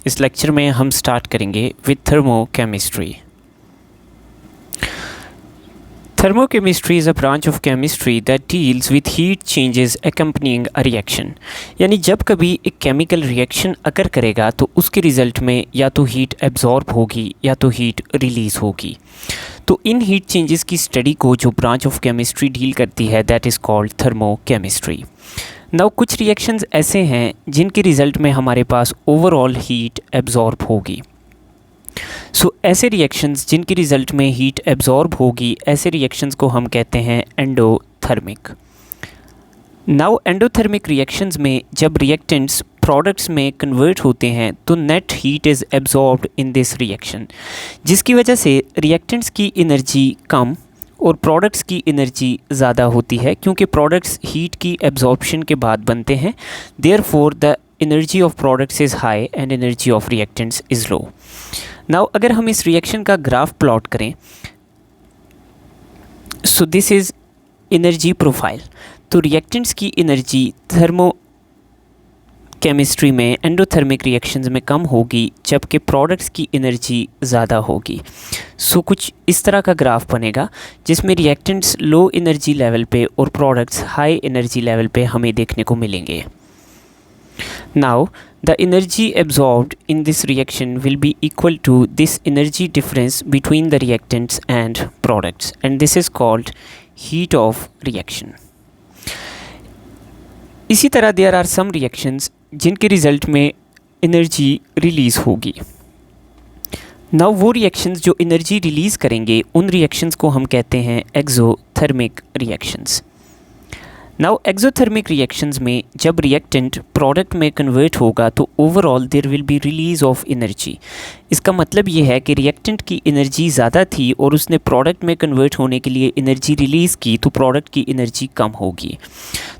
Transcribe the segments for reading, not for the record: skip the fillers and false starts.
इस लेक्चर में हम स्टार्ट करेंगे with thermochemistry. Thermochemistry is a branch of chemistry that deals with heat changes accompanying a reaction। यानी जब कभी एक केमिकल रिएक्शन अकर करेगा तो उसके रिज़ल्ट में या तो हीट एब्जॉर्ब होगी या तो हीट रिलीज़ होगी। तो इन हीट चेंजेस की स्टडी को जो ब्रांच ऑफ केमिस्ट्री डील करती है that is called thermochemistry. Now कुछ रिएक्शंस ऐसे हैं जिनके रिज़ल्ट में हमारे पास ओवरऑल हीट एब्जॉर्ब होगी। ऐसे रिएक्शंस जिनके रिज़ल्ट में हीट एब्जॉर्ब होगी, ऐसे रिएक्शंस को हम कहते हैं एंडोथर्मिक। नाउ एंडोथर्मिक रिएक्शंस में जब रिएक्टेंट्स प्रोडक्ट्स में कन्वर्ट होते हैं तो net heat is absorbed in this reaction, जिसकी वजह से रिएक्टेंट्स की एनर्जी कम और प्रोडक्ट्स की एनर्जी ज़्यादा होती है, क्योंकि प्रोडक्ट्स हीट की एब्जॉर्प्शन के बाद बनते हैं। Therefore the energy of products is high and energy of reactants is low. Now अगर हम इस रिएक्शन का ग्राफ प्लॉट करें, सो दिस इज़ एनर्जी प्रोफाइल। तो रिएक्टेंट्स की एनर्जी थर्मो केमिस्ट्री में एंडोथर्मिक रिएक्शंस में कम होगी, जबकि प्रोडक्ट्स की एनर्जी ज़्यादा होगी। कुछ इस तरह का ग्राफ बनेगा जिसमें रिएक्टेंट्स लो एनर्जी लेवल पे और प्रोडक्ट्स हाई एनर्जी लेवल पे हमें देखने को मिलेंगे। Now, the energy absorbed in this reaction will be equal to this energy difference between the reactants and products, and this is called heat of reaction. इसी तरह there are some reactions जिनके result में energy release होगी। Now वो reactions जो energy release करेंगे उन reactions को हम कहते हैं exothermic reactions. Now exothermic reactions में जब रिएक्टेंट प्रोडक्ट में कन्वर्ट होगा तो overall there will be release of energy. इसका मतलब ये है कि रिएक्टेंट की एनर्जी ज़्यादा थी और उसने प्रोडक्ट में कन्वर्ट होने के लिए एनर्जी रिलीज़ की तो प्रोडक्ट की एनर्जी कम होगी।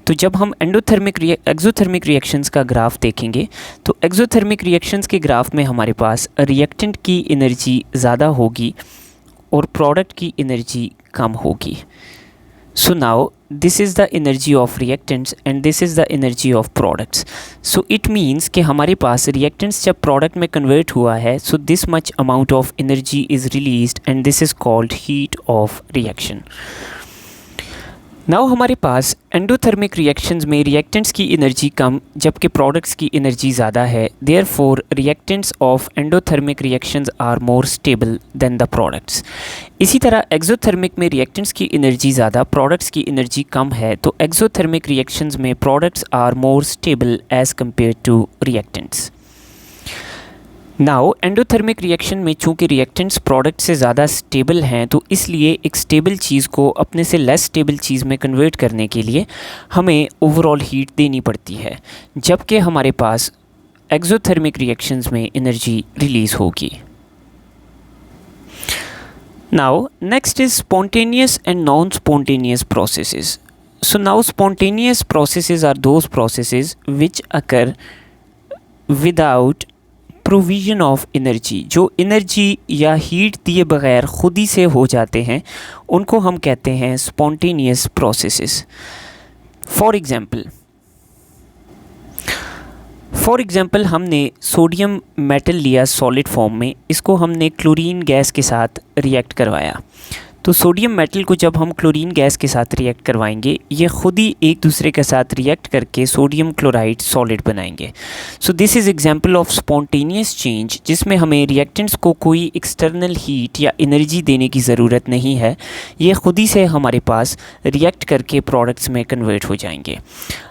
तो जब हम एक्सोथर्मिक रिएक्शंस का ग्राफ देखेंगे तो एक्सोथर्मिक रिएक्शंस के ग्राफ में हमारे पास रिएक्टेंट की एनर्जी ज़्यादा होगी और प्रोडक्ट की एनर्जी कम होगी। So now this is the energy of reactants and this is the energy of products. So it means कि हमारे पास reactants जब product में convert हुआ है, so this much amount of energy is released and this is called heat of reaction. Now हमारे पास endothermic reactions में reactants की एनर्जी कम जबकि प्रोडक्ट्स की एनर्जी ज़्यादा है। Therefore reactants of endothermic reactions are more stable than the products. इसी तरह एक्सोथर्मिक में रिएक्टेंट्स की एनर्जी ज़्यादा, प्रोडक्ट्स की एनर्जी कम है, तो एक्सोथर्मिक रिएक्शंस में products are more stable as compare to reactants. Now endothermic reaction में चूँकि रिएक्टेंट्स प्रोडक्ट से ज़्यादा स्टेबल हैं तो इसलिए एक स्टेबल चीज़ को अपने से लेस स्टेबल चीज़ में कन्वर्ट करने के लिए हमें ओवरऑल हीट देनी पड़ती है, जबकि हमारे पास एक्सोथर्मिक रिएक्शंस में एनर्जी रिलीज़ होगी। Now next is spontaneous and non spontaneous processes. So now spontaneous processes are those processes which occur without provision of energy. जो एनर्जी या हीट दिए बगैर खुद ही से हो जाते हैं उनको हम कहते हैं स्पॉन्टेनियस प्रोसेसेस। फॉर एग्ज़ाम्पल हमने सोडियम मेटल लिया सॉलिड फॉर्म में, इसको हमने क्लोरीन गैस के साथ रिएक्ट करवाया। तो सोडियम मेटल को जब हम क्लोरीन गैस के साथ रिएक्ट करवाएंगे ये खुद ही एक दूसरे के साथ रिएक्ट करके सोडियम क्लोराइड सॉलिड बनाएंगे। सो this is example of spontaneous change, जिसमें हमें रिएक्टेंट्स को कोई एक्सटर्नल हीट या एनर्जी देने की ज़रूरत नहीं है, ये खुद ही से हमारे पास रिएक्ट करके प्रोडक्ट्स में कन्वर्ट हो जाएंगे।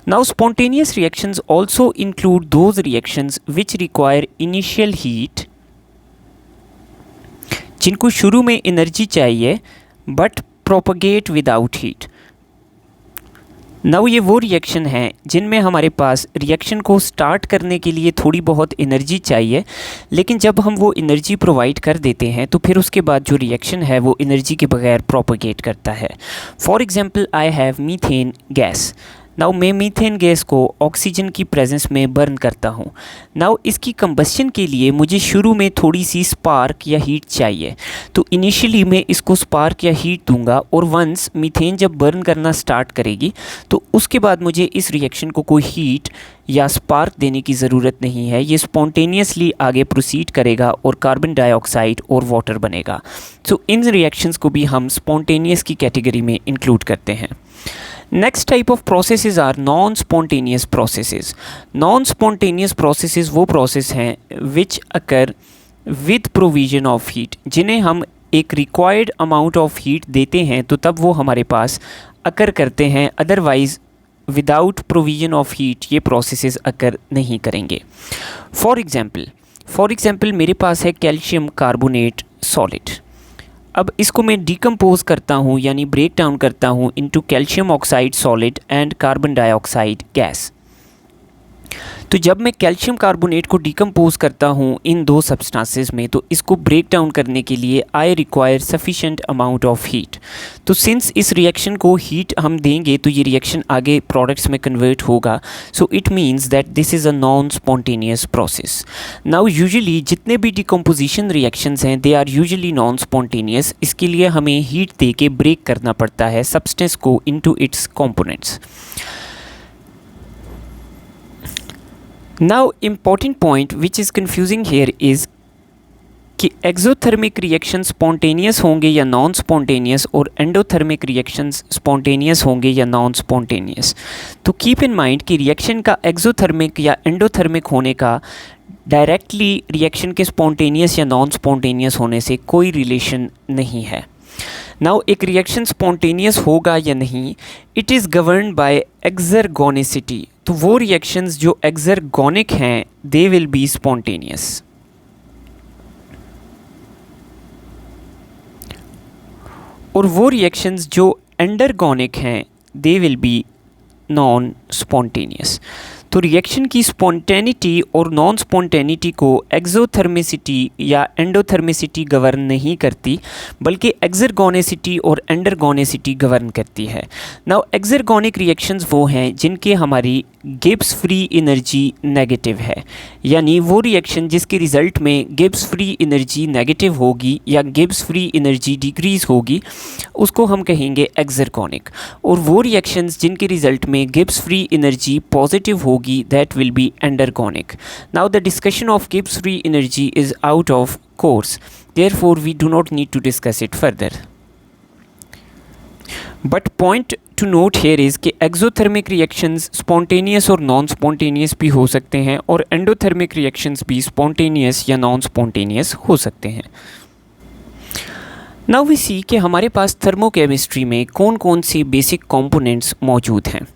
Now spontaneous reactions also include those reactions which require initial heat, जिनको शुरू में एनर्जी चाहिए but propagate without heat. Now ये वो रिएक्शन हैं जिनमें हमारे पास रिएक्शन को स्टार्ट करने के लिए थोड़ी बहुत एनर्जी चाहिए, लेकिन जब हम वो एनर्जी प्रोवाइड कर देते हैं तो फिर उसके बाद जो रिएक्शन है वो एनर्जी के बगैर प्रोपगेट करता है। For example I have methane gas. Now मैं मीथेन गैस को ऑक्सीजन की प्रेजेंस में बर्न करता हूँ। नाउ इसकी कंबस्शन के लिए मुझे शुरू में थोड़ी सी स्पार्क या हीट चाहिए, तो इनिशियली मैं इसको स्पार्क या हीट दूंगा और वंस मीथेन जब बर्न करना स्टार्ट करेगी तो उसके बाद मुझे इस रिएक्शन को कोई हीट या स्पार्क देने की ज़रूरत नहीं है, ये स्पॉन्टेनियसली आगे प्रोसीड करेगा और कार्बन डाइऑक्साइड और वाटर बनेगा। सो इन रिएक्शंस को भी हम स्पॉन्टेनियस की कैटेगरी में इंक्लूड करते हैं। Next type of processes are non spontaneous processes. Non spontaneous processes वो प्रोसेस हैं which occur with provision of heat, जिन्हें हम एक रिक्वायर्ड अमाउंट ऑफ हीट देते हैं तो तब वो हमारे पास अकर करते हैं, otherwise without provision of heat ये प्रोसेसेस अकर नहीं करेंगे। फॉर एग्ज़ाम्पल मेरे पास है कैल्शियम कार्बोनेट सॉलिड। अब इसको मैं डिकम्पोज करता हूँ यानी ब्रेक डाउन करता हूँ into calcium oxide solid and carbon dioxide gas. तो जब मैं कैल्शियम कार्बोनेट को डिकम्पोज करता हूँ इन दो सब्सटेंसेस में, तो इसको ब्रेक डाउन करने के लिए I require sufficient amount of heat. तो सिंस इस रिएक्शन को हीट हम देंगे तो ये रिएक्शन आगे प्रोडक्ट्स में कन्वर्ट होगा, so it means that this is a non spontaneous process. Now usually जितने भी डिकम्पोजिशन रिएक्शंस हैं they are usually non spontaneous. इसके लिए हमें हीट दे के ब्रेक करना पड़ता है सब्सटेंस को into its components. Now important point which is confusing here is कि एक्सोथर्मिक रिएक्शन स्पॉन्टेनियस होंगे या नॉन स्पॉन्टेनियस और एंडोथर्मिक रिएक्शंस स्पॉन्टेनियस होंगे या नॉन स्पॉन्टेनियस। तो कीप इन माइंड कि रिएक्शन का एक्सोथर्मिक या एंडोथर्मिक होने का डायरेक्टली रिएक्शन के स्पॉन्टेनियस या नॉन स्पॉन्टेनियस होने से कोई रिलेशन नहीं है। नाउ एक रिएक्शन स्पॉन्टेनियस होगा या नहीं, इट इज़ गवर्न्ड बाय एक्सर्गोनिसिटी। तो वो रिएक्शंस जो एक्सर्गोनिक हैं दे विल बी स्पॉन्टेनियस, और वो रिएक्शंस जो एंडरगोनिक हैं they will be non spontaneous. तो रिएक्शन की स्पॉन्टेनिटी और नॉन स्पॉन्टेनिटी को एक्सोथर्मिसिटी या एंडोथर्मिसिटी गवर्न नहीं करती, बल्कि एक्सर्गोनिसिटी और एंडरगोनिसिटी गवर्न करती है। नाउ एक्सर्गोनिक रिएक्शंस वो हैं जिनके हमारी गिब्स फ्री एनर्जी नेगेटिव है, यानी वो रिएक्शन जिसके रिज़ल्ट में गिब्स फ्री एनर्जी नेगेटिव होगी या गिब्स फ्री एनर्जी डिक्रीज़ होगी उसको हम कहेंगे एक्सर्गोनिक। और वो रिएक्शंस जिनके रिज़ल्ट में गिब्स फ्री एनर्जी पॉजिटिव होगी that will be endergonic. Now the discussion of Gibbs free energy is out of course, therefore we do not need to discuss it further. But point to note here is कि exothermic reactions spontaneous और non-spontaneous भी हो सकते हैं और endothermic reactions भी spontaneous या non-spontaneous हो सकते हैं। Now we see कि हमारे पास थर्मोकेमिस्ट्री में कौन कौन सी बेसिक कंपोनेंट्स मौजूद हैं।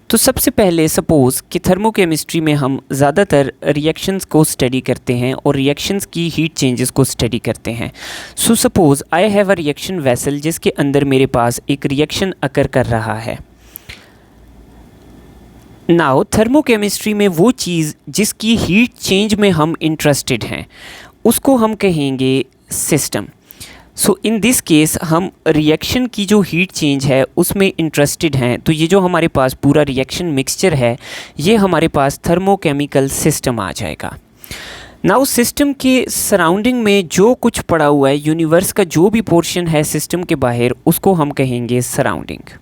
तो सबसे पहले सपोज़ कि थर्मोकेमिस्ट्री में हम ज़्यादातर रिएक्शंस को स्टडी करते हैं और रिएक्शंस की हीट चेंजेस को स्टडी करते हैं। So suppose I have a reaction vessel जिसके अंदर मेरे पास एक रिएक्शन अकर कर रहा है। नाउ थर्मोकेमिस्ट्री में वो चीज़ जिसकी हीट चेंज में हम इंटरेस्टेड हैं उसको हम कहेंगे system. So in this case हम रिएक्शन की जो हीट चेंज है उसमें इंटरेस्टेड हैं, तो ये जो हमारे पास पूरा रिएक्शन मिक्सचर है ये हमारे पास थर्मोकेमिकल सिस्टम आ जाएगा। नाउ सिस्टम के सराउंडिंग में जो कुछ पड़ा हुआ है, यूनिवर्स का जो भी पोर्शन है सिस्टम के बाहर, उसको हम कहेंगे सराउंडिंग,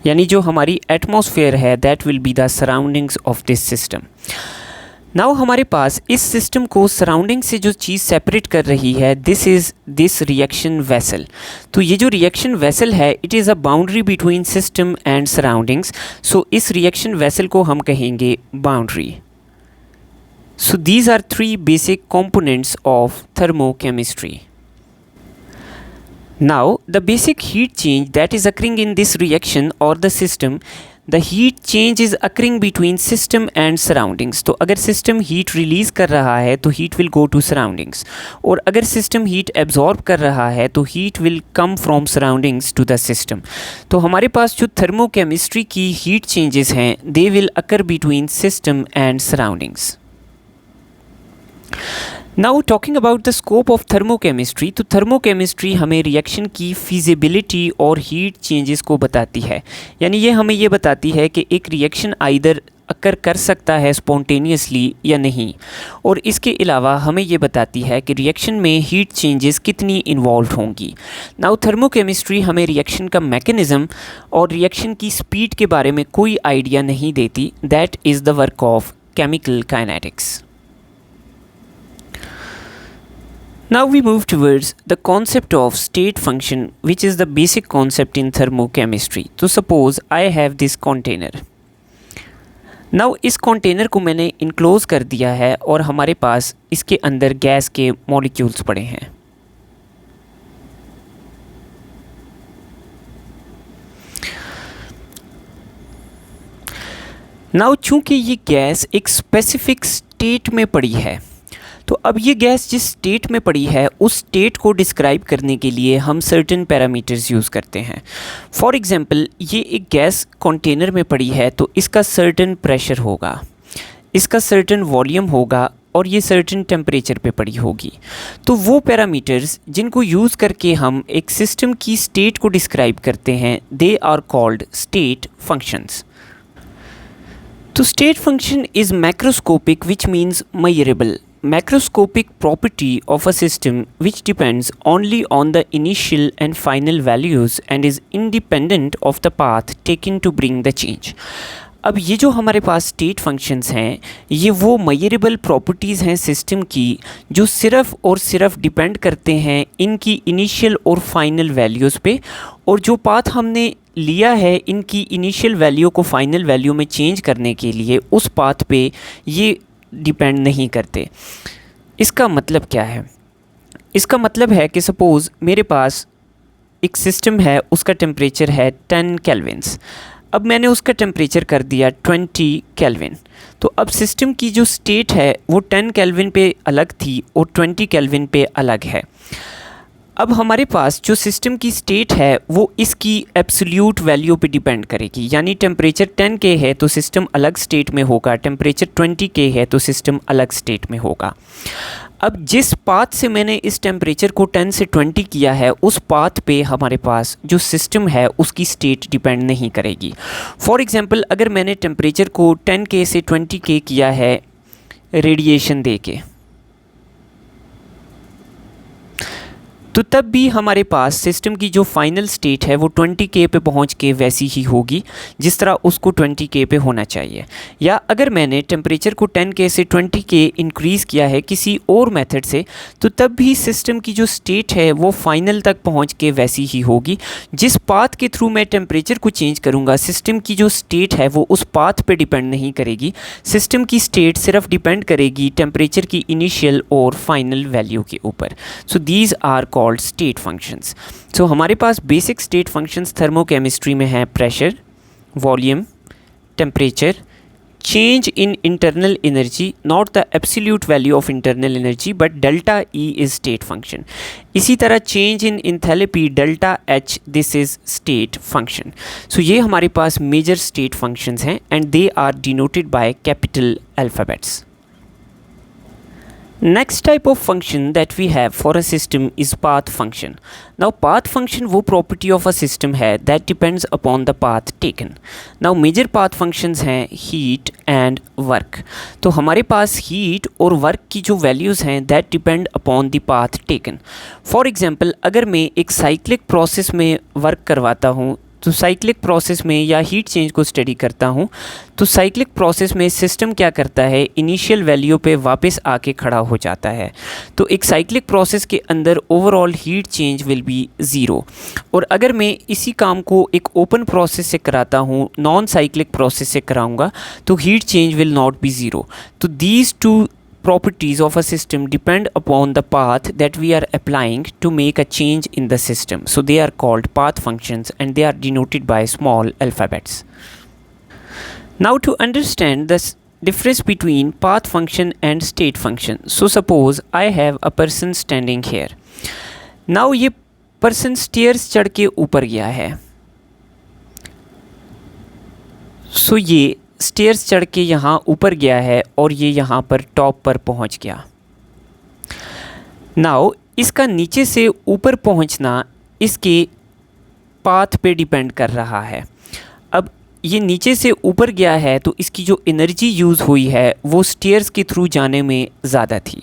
यानी जो हमारी एटमॉस्फेयर है that will be the surroundings of this system. Now हमारे पास इस सिस्टम को सराउंडिंग से जो चीज़ सेपरेट कर रही है this is this reaction vessel. तो ये जो रिएक्शन वेसल है it is a boundary between system and surroundings. So इस रिएक्शन वेसल को हम कहेंगे boundary. So these are three basic components of thermochemistry. Now the basic heat change that is occurring in this reaction or the system, the heat change is occurring between system and surroundings. तो अगर system heat release कर रहा है तो heat will go to surroundings, और अगर system heat absorb कर रहा है तो heat will come from surroundings to the system. तो हमारे पास जो thermochemistry की heat changes हैं they will occur between system and surroundings. Now talking about the scope of thermochemistry, तो थर्मोकेमिस्ट्री हमें रिएक्शन की फिजिबिलिटी और हीट चेंजेस को बताती है। यानी ये हमें ये बताती है कि एक रिएक्शन आइदर अकर कर सकता है स्पॉन्टेनियसली या नहीं, और इसके अलावा हमें ये बताती है कि रिएक्शन में हीट चेंजेस कितनी इन्वॉल्व होंगी। नाउ थर्मोकेमिस्ट्री हमें रिएक्शन का मैकेनिज़्म और रिएक्शन की स्पीड के बारे में कोई आइडिया नहीं देती। That is the work of chemical kinetics. Now we move towards the concept of state function, which is the basic concept in thermochemistry. तो suppose I have this container. Now इस container को मैंने enclose कर दिया है और हमारे पास इसके अंदर गैस के molecules पड़े हैं। Now चूँकि ये गैस एक specific state में पड़ी है, तो अब ये गैस जिस स्टेट में पड़ी है उस स्टेट को डिस्क्राइब करने के लिए हम सर्टेन पैरामीटर्स यूज़ करते हैं। फॉर एग्ज़ाम्पल, ये एक गैस कंटेनर में पड़ी है तो इसका सर्टेन प्रेशर होगा, इसका सर्टेन वॉल्यूम होगा और ये सर्टेन टेम्परेचर पे पड़ी होगी। तो वो पैरामीटर्स जिनको यूज़ करके हम एक सिस्टम की स्टेट को डिस्क्राइब करते हैं, they are called state functions. तो state function is macroscopic which means measurable macroscopic property of a system which depends only on the initial and final values and is independent of the path taken to bring the change। अब ये जो हमारे पास state functions हैं, ये वो measurable properties हैं system की जो सिर्फ़ और सिर्फ डिपेंड करते हैं इनकी इनिशियल और फाइनल वैल्यूज़ पे, और जो पाथ हमने लिया है इनकी इनिशियल वैल्यू को फाइनल वैल्यू में चेंज करने के लिए उस पाथ पे ये डिपेंड नहीं करते। इसका मतलब क्या है? इसका मतलब है कि सपोज़ मेरे पास एक सिस्टम है, उसका टेम्परेचर है 10 केल्विन्स। अब मैंने उसका टेम्परेचर कर दिया 20 केल्विन। तो अब सिस्टम की जो स्टेट है वो 10 केल्विन पे अलग थी और 20 केल्विन पे अलग है। अब हमारे पास जो सिस्टम की स्टेट है वो इसकी एब्सोल्यूट वैल्यू पे डिपेंड करेगी। यानी टेम्परेचर 10 के है तो सिस्टम अलग स्टेट में होगा, टेम्परेचर 20 के है तो सिस्टम अलग स्टेट में होगा। अब जिस पाथ से मैंने इस टेम्परेचर को 10 से 20 किया है उस पाथ पे हमारे पास जो सिस्टम है उसकी स्टेट डिपेंड नहीं करेगी। फॉर एग्ज़ाम्पल, अगर मैंने टेम्परेचर को 10 के से 20 के किया है रेडिएशन दे के, तो तब भी हमारे पास सिस्टम की जो फाइनल स्टेट है वो 20 के पे पहुंच के वैसी ही होगी जिस तरह उसको 20 के पे होना चाहिए। या अगर मैंने टेम्परेचर को 10 के से 20 के इंक्रीज़ किया है किसी और मेथड से, तो तब भी सिस्टम की जो स्टेट है वो फाइनल तक पहुंच के वैसी ही होगी। जिस पाथ के थ्रू मैं टेम्परेचर को चेंज करूंगा, सिस्टम की जो स्टेट है वो उस पाथ पे डिपेंड नहीं करेगी। सिस्टम की स्टेट सिर्फ डिपेंड करेगी टेम्परेचर की इनिशियल और फाइनल वैल्यू के ऊपर। So these are called state functions. So हमारे पास बेसिक स्टेट फंक्शंस थर्मोकेमिस्ट्री में है pressure, volume, temperature, change in internal energy, not the absolute value of internal energy but delta E is state function. इसी तरह change in enthalpy delta H, this is state function. So ये हमारे पास major state functions हैं and they are denoted by capital alphabets. Next type of function that we have for a system is path function. Now path function वो property of a system है that depends upon the path taken. Now major path functions हैं heat and work. तो हमारे पास heat और work की जो values हैं that depend upon the path taken. For example, अगर मैं एक cyclic process में work करवाता हूँ, तो साइक्लिक प्रोसेस में या हीट चेंज को स्टडी करता हूँ, तो साइक्लिक प्रोसेस में सिस्टम क्या करता है, इनिशियल वैल्यू पे वापस आके खड़ा हो जाता है। तो एक साइक्लिक प्रोसेस के अंदर overall heat change will be zero. और अगर मैं इसी काम को एक ओपन प्रोसेस से कराता हूँ, नॉन साइक्लिक प्रोसेस से कराऊँगा, तो heat change will not be zero. तो these two properties of a system depend upon the path that we are applying to make a change in the system. So they are called path functions and they are denoted by small alphabets. Now to understand the difference between path function and state function. So suppose I have a person standing here. Now ये person stairs चढ़ के ऊपर गया है। So ये stairs चढ़ के यहाँ ऊपर गया है और ये यहाँ पर टॉप पर पहुँच गया। नाउ इसका नीचे से ऊपर पहुंचना इसके पाथ पे डिपेंड कर रहा है। अब ये नीचे से ऊपर गया है तो इसकी जो एनर्जी यूज़ हुई है वो स्टेयर्स के थ्रू जाने में ज़्यादा थी।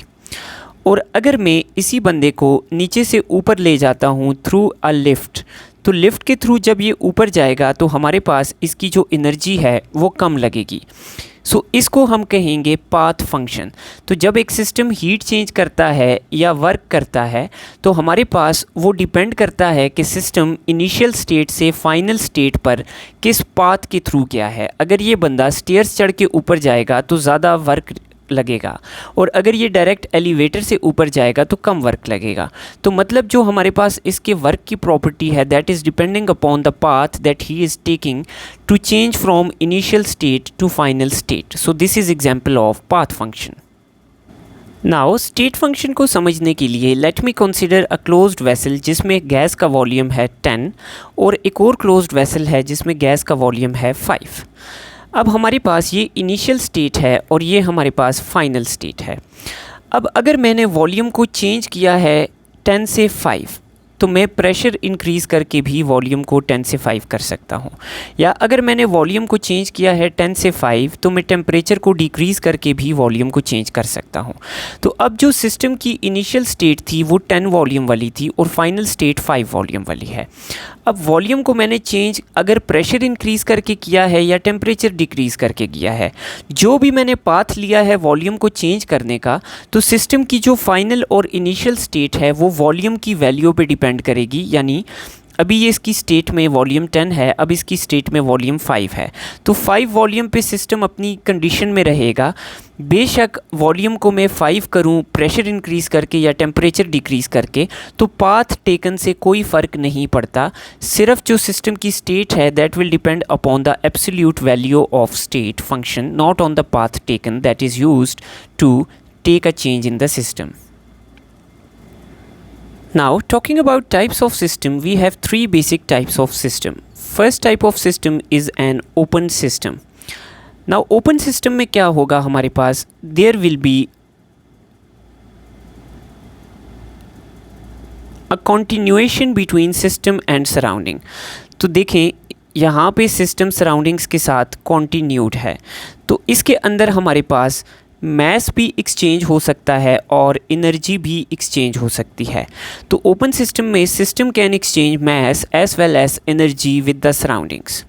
और अगर मैं इसी बंदे को नीचे से ऊपर ले जाता हूँ थ्रू अ लिफ्ट, तो लिफ्ट के थ्रू जब ये ऊपर जाएगा तो हमारे पास इसकी जो एनर्जी है वो कम लगेगी। सो इसको हम कहेंगे पाथ फंक्शन। तो जब एक सिस्टम हीट चेंज करता है या वर्क करता है तो हमारे पास वो डिपेंड करता है कि सिस्टम इनिशियल स्टेट से फाइनल स्टेट पर किस पाथ के थ्रू गया है। अगर ये बंदा स्टेयर्स चढ़ के ऊपर जाएगा तो ज़्यादा वर्क लगेगा, और अगर ये डायरेक्ट एलिवेटर से ऊपर जाएगा तो कम वर्क लगेगा। तो मतलब जो हमारे पास इसके वर्क की प्रॉपर्टी है that is depending upon the path that he is taking to change from initial state to final state. So this is example of path function. Now state function को समझने के लिए let me consider a closed vessel जिसमें gas का volume है 10 और एक और क्लोज्ड वेसल है जिसमें गैस का वॉल्यूम है 5। अब हमारे पास ये इनिशियल स्टेट है और ये हमारे पास फाइनल स्टेट है। अब अगर मैंने वॉल्यूम को चेंज किया है 10 से 5 तो मैं प्रेशर इंक्रीज़ करके भी वॉल्यूम को 10 से 5 कर सकता हूँ, या अगर मैंने वॉल्यूम को चेंज किया है 10 से 5 तो मैं टेम्परेचर को डिक्रीज़ करके भी वॉल्यूम को चेंज कर सकता हूँ। तो अब जो सिस्टम की इनिशियल स्टेट थी वो 10 वॉल्यूम वाली थी और फाइनल स्टेट 5 वॉल्यूम वाली है। अब वॉल्यूम को मैंने चेंज अगर प्रेशर इंक्रीज़ करके किया है या टेम्परेचर डिक्रीज़ करके किया है, जो भी मैंने पाथ लिया है वॉल्यूम को चेंज करने का, तो सिस्टम की जो फाइनल और इनिशियल स्टेट है वो वॉल्यूम की वैल्यू पे डिपेंड करेगी। यानी अभी ये इसकी स्टेट में वॉल्यूम 10 है, अब इसकी स्टेट में वॉल्यूम 5 है, तो 5 वॉल्यूम पे सिस्टम अपनी कंडीशन में रहेगा। बेशक वॉल्यूम को मैं 5 करूं प्रेशर इंक्रीज़ करके या टेम्परेचर डिक्रीज़ करके, तो पाथ टेकन से कोई फ़र्क नहीं पड़ता। सिर्फ जो सिस्टम की स्टेट है that will depend upon the absolute value of state function, not on the path taken that is used to take a change in the system. Now, talking about types of system, we have three basic types of system. First type of system is an open system. Now, open system में क्या होगा हमारे पास, there will be a continuation between system and surrounding. तो देखें यहाँ पे system surroundings के साथ कॉन्टीन्यूड है, तो इसके अंदर हमारे पास मैस भी एक्सचेंज हो सकता है और एनर्जी भी एक्सचेंज हो सकती है। तो ओपन सिस्टम में system can exchange mass as well as energy with the surroundings.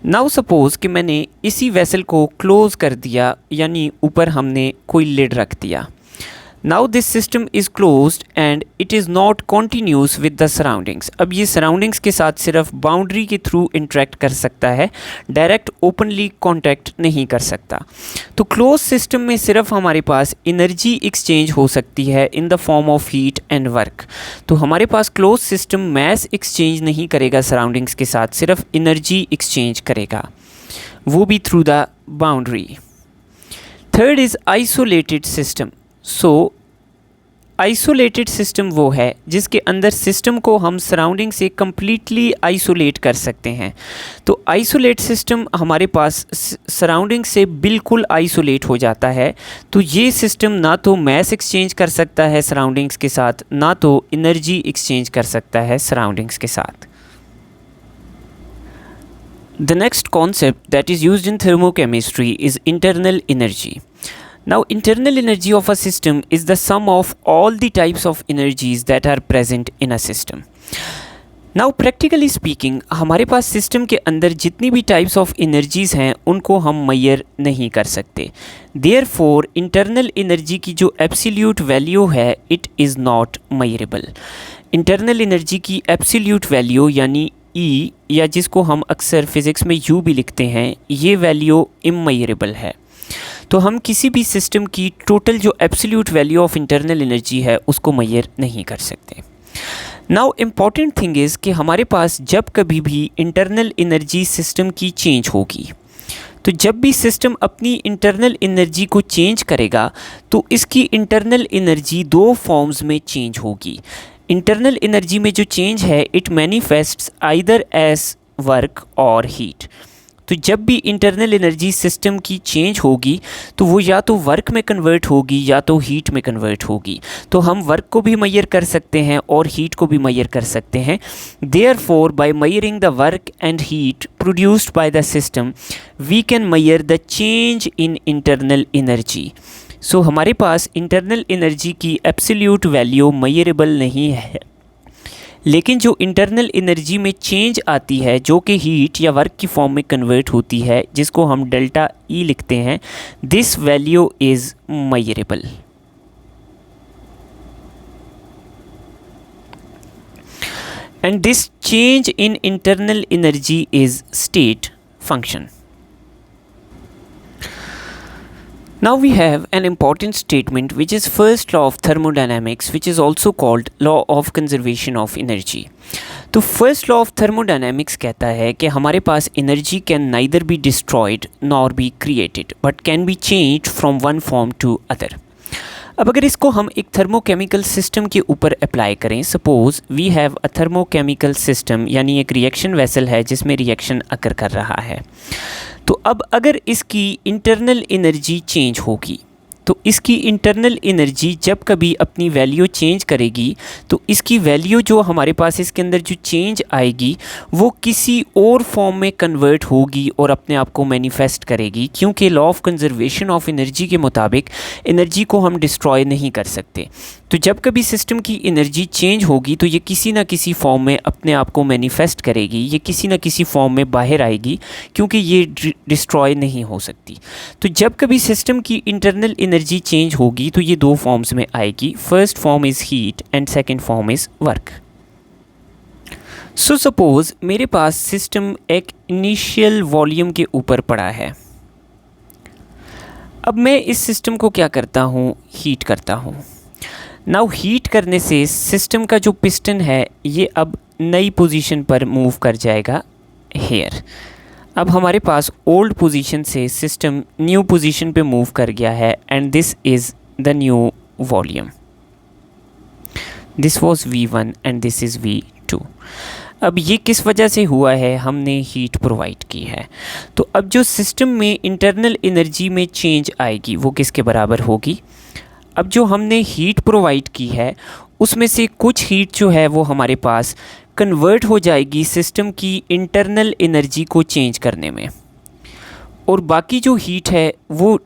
Now suppose कि मैंने इसी वेसल को क्लोज़ कर दिया, यानी ऊपर हमने कोई लिड रख दिया। Now this system is closed end it is not continuous with the surroundings. अब ये सराउंडिंग्स के साथ सिर्फ बाउंड्री के थ्रू इंटरेक्ट कर सकता है, डायरेक्ट ओपनली कॉन्टैक्ट नहीं कर सकता। तो क्लोज सिस्टम में सिर्फ हमारे पास एनर्जी एक्सचेंज हो सकती है in the form of heat and work. तो हमारे पास क्लोज सिस्टम मैस एक्सचेंज नहीं करेगा सराउंडिंग्स के साथ, सिर्फ एनर्जी एक्सचेंज करेगा, वो भी through the boundary. Third is isolated system. So isolated system वो है जिसके अंदर सिस्टम को हम सराउंडिंग से कम्प्लीटली आइसोलेट कर सकते हैं। तो आइसोलेट सिस्टम हमारे पास सराउंडिंग से बिल्कुल आइसोलेट हो जाता है। तो ये सिस्टम ना तो मैस एक्सचेंज कर सकता है सराउंडिंग्स के साथ, ना तो एनर्जी एक्सचेंज कर सकता है सराउंडिंग्स के साथ। The next concept that is used in thermochemistry is internal energy. Now, internal energy of a system is the sum of all the types of energies that are present in a system. Now, practically speaking, हमारे पास system के अंदर जितनी भी types of energies हैं उनको हम major नहीं कर सकते। Therefore, इंटरनल एनर्जी की जो एब्सोल्यूट वैल्यू है it is not measurable. Internal energy की एब्सोल्यूट वैल्यू यानी E, या जिसको हम अक्सर फिज़िक्स में U भी लिखते हैं, ये वैल्यू इमेजरेबल है। तो हम किसी भी सिस्टम की टोटल जो absolute value of internal energy है उसको मेजर नहीं कर सकते। नाउ इम्पॉर्टेंट थिंग इज़ कि हमारे पास जब कभी भी इंटरनल एनर्जी सिस्टम की चेंज होगी, तो जब भी सिस्टम अपनी इंटरनल एनर्जी को चेंज करेगा तो इसकी इंटरनल एनर्जी दो फॉर्म्स में चेंज होगी। इंटरनल एनर्जी में जो चेंज है it manifests either as work और हीट। तो जब भी इंटरनल एनर्जी सिस्टम की चेंज होगी तो वो या तो वर्क में कन्वर्ट होगी या तो हीट में कन्वर्ट होगी। तो हम वर्क को भी मेजर कर सकते हैं और हीट को भी मेजर कर सकते हैं। Therefore by measuring the work and heat produced by the system we can measure the change in internal energy. So हमारे पास इंटरनल एनर्जी की एब्सोल्यूट वैल्यू मेजरेबल नहीं है, लेकिन जो इंटरनल एनर्जी में चेंज आती है जो कि हीट या वर्क की फॉर्म में कन्वर्ट होती है, जिसको हम डेल्टा ई लिखते हैं, this value is measurable. And this change in internal energy is state function. Now we have an important statement which is first law of thermodynamics, which is also called law of conservation of energy. तो first law of thermodynamics कहता है कि हमारे पास energy can neither be destroyed nor be created but can be change from one form to other. अब अगर इसको हम एक थर्मोकेमिकल सिस्टम के ऊपर अप्लाई करें, suppose we have a thermochemical system, यानी एक रिएक्शन वेसल है जिसमें रिएक्शन अकर कर रहा है। तो अब अगर इसकी इंटरनल एनर्जी चेंज होगी तो इसकी इंटरनल एनर्जी जब कभी अपनी वैल्यू चेंज करेगी तो इसकी वैल्यू जो हमारे पास इसके अंदर जो चेंज आएगी वो किसी और फॉर्म में कन्वर्ट होगी और अपने आप को मैनिफेस्ट करेगी, क्योंकि law of conservation of energy के मुताबिक एनर्जी को हम डिस्ट्रॉय नहीं कर सकते। तो जब कभी सिस्टम की एनर्जी चेंज होगी तो ये किसी ना किसी फॉर्म में अपने आप को मैनिफेस्ट करेगी, ये किसी ना किसी फॉर्म में बाहर आएगी, क्योंकि ये डिस्ट्रॉय नहीं हो सकती। तो जब कभी सिस्टम की इंटरनल एनर्जी चेंज होगी तो ये दो फॉर्म्स में आएगी, first form is heat and second form is work. So suppose मेरे पास सिस्टम एक इनिशियल वॉल्यूम के ऊपर पड़ा है। अब मैं इस सिस्टम को क्या करता हूँ, हीट करता हूँ। नाउ हीट करने से सिस्टम का जो पिस्टन है ये अब नई पोजीशन पर मूव कर जाएगा हेयर। अब हमारे पास ओल्ड पोजीशन से सिस्टम न्यू पोजीशन पे मूव कर गया है and this is the new volume. This was V1 and this is V2। अब ये किस वजह से हुआ है, हमने हीट प्रोवाइड की है। तो अब जो सिस्टम में इंटरनल एनर्जी में चेंज आएगी वो किसके बराबर होगी, अब जो हमने हीट प्रोवाइड की है उसमें से कुछ हीट जो है वो हमारे पास कन्वर्ट हो जाएगी सिस्टम की इंटरनल एनर्जी को चेंज करने में, और बाकी जो हीट है वो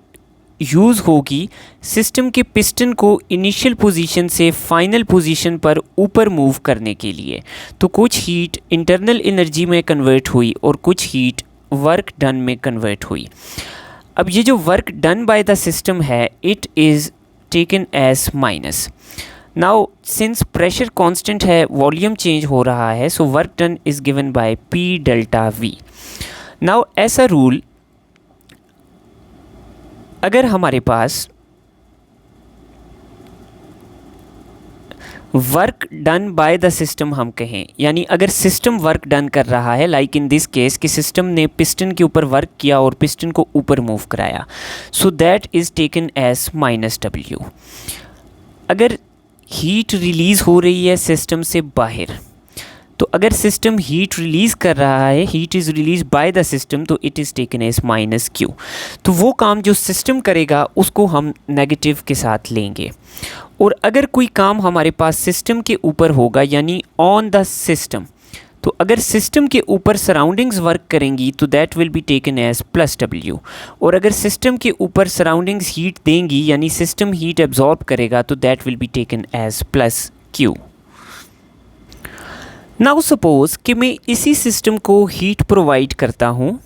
यूज़ होगी सिस्टम के पिस्टन को इनिशियल पोजीशन से फाइनल पोजीशन पर ऊपर मूव करने के लिए। तो कुछ हीट इंटरनल एनर्जी में कन्वर्ट हुई और कुछ हीट वर्क डन में कन्वर्ट हुई। अब ये जो work done by the system है it is taken as minus. Now since pressure constant है, वॉल्यूम चेंज हो रहा है, so work done is given by P delta V। Now ऐसा रूल अगर हमारे पास work done by the system हम कहें, यानी अगर सिस्टम वर्क डन कर रहा है, लाइक इन दिस केस कि सिस्टम ने पिस्टन के ऊपर वर्क किया और पिस्टन को ऊपर मूव कराया, so that is taken as -W। अगर हीट रिलीज़ हो रही है सिस्टम से बाहर, तो अगर सिस्टम हीट रिलीज़ कर रहा है, heat is release by the system, तो it is taken as -Q। तो वो काम जो सिस्टम करेगा उसको हम नेगेटिव के साथ लेंगे। और अगर कोई काम हमारे पास सिस्टम के ऊपर होगा यानी ऑन द सिस्टम, तो अगर सिस्टम के ऊपर सराउंडिंग्स वर्क करेंगी तो that will be taken as +W। और अगर सिस्टम के ऊपर सराउंडिंग्स हीट देंगी यानी सिस्टम हीट एब्जॉर्ब करेगा तो that will be taken as +Q। Now suppose कि मैं इसी सिस्टम को हीट प्रोवाइड करता हूँ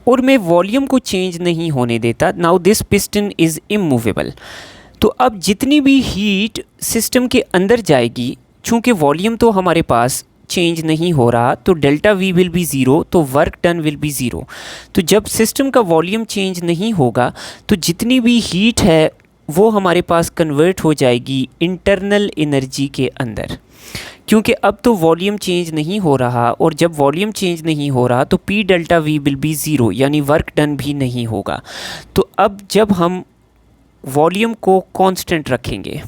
और मैं वॉल्यूम को चेंज नहीं होने देता। Now this piston is immovable. तो अब जितनी भी हीट सिस्टम के अंदर जाएगी, चूँकि वॉल्यूम तो हमारे पास चेंज नहीं हो रहा, तो delta V will be zero, तो work done will be zero. तो जब सिस्टम का वॉल्यूम चेंज नहीं होगा तो जितनी भी हीट है वो हमारे पास कन्वर्ट हो जाएगी इंटरनल एनर्जी के अंदर, क्योंकि अब तो वॉल्यूम चेंज नहीं हो रहा, और जब वॉल्यूम चेंज नहीं हो रहा तो P delta V will be zero, यानी वर्क डन भी नहीं होगा। तो अब जब हम वॉल्यूम को कांस्टेंट रखेंगे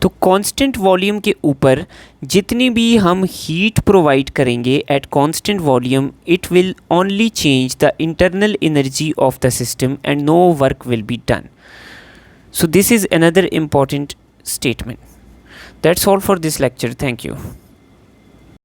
तो कांस्टेंट वॉल्यूम के ऊपर जितनी भी हम हीट प्रोवाइड करेंगे at constant volume, it will only change the internal energy of the system and no work will be done. So this is another important statement. That's all for this lecture. Thank you.